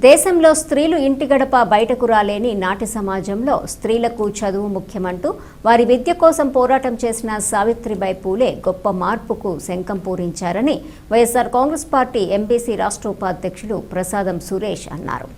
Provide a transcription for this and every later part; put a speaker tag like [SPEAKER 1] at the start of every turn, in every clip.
[SPEAKER 1] దేశంలో స్త్రీలు ఇంటి గడప బయటకు రాలేని నాటి సమాజంలో స్త్రీలకు చదువు ముఖ్యమంటూ వారి విద్య కోసం పోరాటం చేసిన సావిత్రిబాయి పూలే గొప్ప మార్పుకు శంఖం పూరించారని వైఎస్ఆర్ కాంగ్రెస్ పార్టీ ఎంబీసీ రాష్ట్ర ఉపాధ్యక్షులు ప్రసాదం సురేష్ అన్నారు.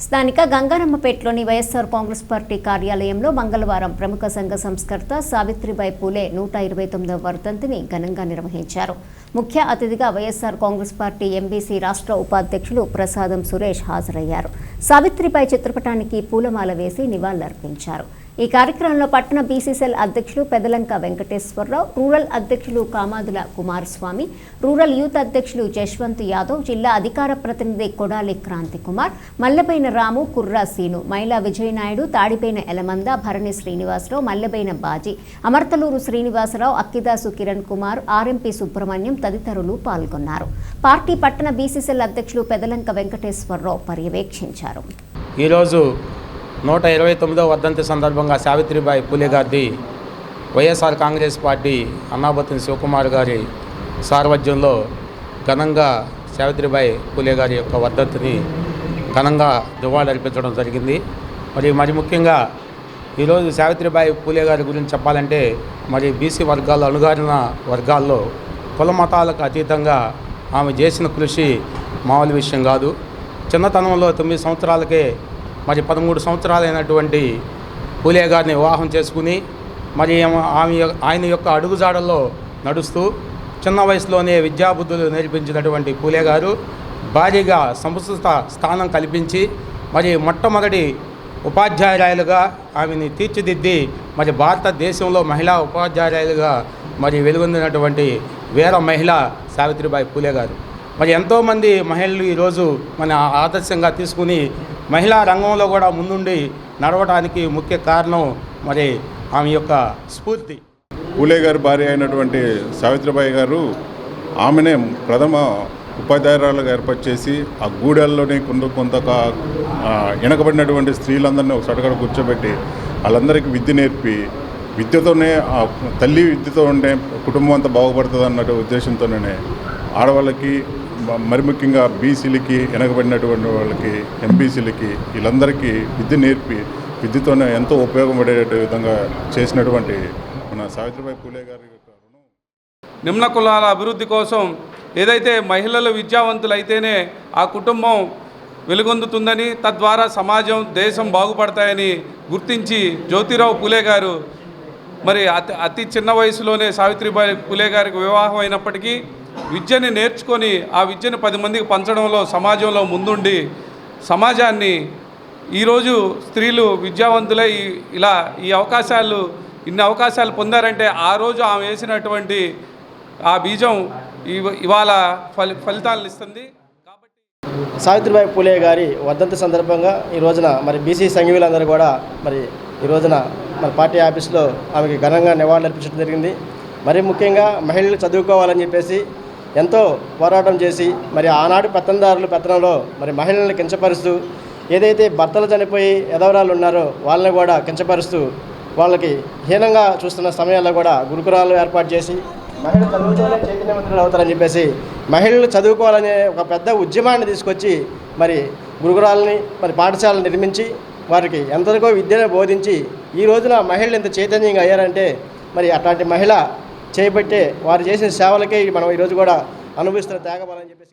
[SPEAKER 1] స్థానిక గంగారమ్మపేటలోని వైఎస్ఆర్ కాంగ్రెస్ పార్టీ కార్యాలయంలో మంగళవారం ప్రముఖ సంఘ సంస్కర్త సావిత్రిబాయి పూలే 129వ వర్ధంతిని ఘనంగా నిర్వహించారు. ముఖ్య అతిథిగా వైఎస్ఆర్ కాంగ్రెస్ పార్టీ ఎంబీసీ రాష్ట్ర ఉపాధ్యక్షులు ప్రసాదం సురేష్ హాజరయ్యారు. సావిత్రిబాయి చిత్రపటానికి పూలమాల వేసి నివాళులర్పించారు. ఈ కార్యక్రమంలో పట్టణ బీసీసీఎల్ అధ్యక్షులు పెదలంక వెంకటేశ్వరరావు, రూరల్ అధ్యక్షులు కామాదుల కుమారస్వామి, రూరల్ యూత్ అధ్యక్షులు జశ్వంత్ యాదవ్, జిల్లా అధికార ప్రతినిధి కొడాలి క్రాంతి కుమార్, మల్లెబైన రాము, కుర్రా సీను, మైలా విజయనాయుడు, తాడిపైన ఎలమంద, భరణి శ్రీనివాసరావు, మల్లెబైన బాజీ, అమర్తలూరు శ్రీనివాసరావు, అక్కిదాసు కిరణ్ కుమార్, ఆర్ఎంపీ సుబ్రహ్మణ్యం తదితరులు పాల్గొన్నారు. పార్టీ పట్టణ బీసీసీఎల్ అధ్యక్షులు పెదలంక వెంకటేశ్వరరావు పర్యవేక్షించారు.
[SPEAKER 2] ఈరోజు 129వ వర్ధంతి సందర్భంగా సావిత్రిబాయి పూలే గారిది వైఎస్ఆర్ కాంగ్రెస్ పార్టీ అన్నాబత్తుని శివకుమార్ గారి సారథ్యంలో ఘనంగా సావిత్రిబాయి పూలే గారి యొక్క వర్ధంతిని ఘనంగా నివాళులర్పించడం జరిగింది. మరి ముఖ్యంగా ఈరోజు సావిత్రిబాయి పూలే గారి గురించి చెప్పాలంటే మరి బీసీ వర్గాల్లో అణగారిన వర్గాల్లో కుల మతాలకు అతీతంగా ఆమె చేసిన కృషి మామూలు విషయం కాదు. చిన్నతనంలో 9 సంవత్సరాలకే 13 సంవత్సరాలైనటువంటి పూలే గారిని వివాహం చేసుకుని ఆయన యొక్క అడుగుజాడల్లో నడుస్తూ చిన్న వయసులోనే విద్యాబుద్ధులు నేర్పించినటువంటి పూలే గారు భారీగా సంస్కృత స్థానం కల్పించి మొట్టమొదటి ఉపాధ్యాయురాలుగా ఆమెని తీర్చిదిద్ది భారతదేశంలో మహిళా ఉపాధ్యాయురాలుగా వెలుగొందినటువంటి వీర మహిళ సావిత్రిబాయి పూలే గారు. ఎంతోమంది మహిళలు ఈరోజు మన ఆదర్శంగా తీసుకుని మహిళా రంగంలో కూడా ముందుండి నడవడానికి ముఖ్య కారణం ఆమె యొక్క స్ఫూర్తి.
[SPEAKER 3] పూలే గారి భార్య అయినటువంటి సావిత్రిబాయి గారు ఆమెనే ప్రథమ ఉపాధ్యాయురాలుగా ఏర్పాటు చేసి ఆ గూడెల్లోనే కొంత వెనకబడినటువంటి స్త్రీలందరినీ ఒక చోటక్కడ కూర్చోబెట్టి వాళ్ళందరికీ విద్య నేర్పి విద్యతోనే తల్లి విద్యతో ఉండే కుటుంబం అంతా బాగుపడుతుంది అన్న ఉద్దేశంతోనే ఆడవాళ్ళకి మరి ముఖ్యంగా బీసీలకి వెనకబడినటువంటి వాళ్ళకి ఎంబీసీలకి వీళ్ళందరికీ విద్య నేర్పి విద్యతోనే ఎంతో ఉపయోగపడే విధంగా చేసినటువంటి మన సావిత్రిబాయి పూలే గారి యొక్క
[SPEAKER 4] నిమ్న కులాల అభివృద్ధి కోసం ఏదైతే మహిళలు విద్యావంతులైతేనే ఆ కుటుంబం వెలుగొందుతుందని తద్వారా సమాజం దేశం బాగుపడతాయని గుర్తించి జ్యోతిరావు పూలే గారు అతి చిన్న వయసులోనే సావిత్రిబాయి పూలే గారికి వివాహం అయినప్పటికీ విద్యని నేర్చుకొని ఆ విద్యను 10 మందికి పంచడంలో సమాజంలో ముందుండి సమాజాన్ని ఈరోజు స్త్రీలు విద్యావంతులై ఇన్ని అవకాశాలు పొందారంటే ఆ రోజు ఆమె వేసినటువంటి ఆ బీజం ఇవాళ ఫలితాలను ఇస్తుంది. కాబట్టి
[SPEAKER 5] సావిత్రిబాయి పూలే గారి వర్ధంతి సందర్భంగా ఈ రోజున బీసీ సంఘీయులందరూ కూడా ఈ రోజున పార్టీ ఆఫీస్లో ఆమెకి ఘనంగా నివాళులర్పించడం జరిగింది. ముఖ్యంగా మహిళలు చదువుకోవాలని చెప్పేసి ఎంతో పోరాటం చేసి ఆనాడు పెత్తందారుల పెత్తనంలో మహిళలను కించపరుస్తూ ఏదైతే భర్తలు చనిపోయి ఎదవరాలు ఉన్నారో వాళ్ళని కూడా కించపరుస్తూ వాళ్ళకి హీనంగా చూస్తున్న సమయాల్లో కూడా గురుకులాలు ఏర్పాటు చేసి మహిళలు చదువుతోనే చైతన్యవంతులు అవుతారని చెప్పేసి మహిళలు చదువుకోవాలనే ఒక పెద్ద ఉద్యమాన్ని తీసుకొచ్చి గురుకులాలని పాఠశాలను నిర్మించి వారికి ఎంతవరకు విద్యను బోధించి ఈ రోజున మహిళలు ఎంత చైతన్యంగా అయ్యారంటే అట్లాంటి మహిళ చేయబట్టే వారు చేసిన సేవలకే మనం ఈరోజు కూడా అనుభవిస్తున్న త్యాగబలని చెప్పేసి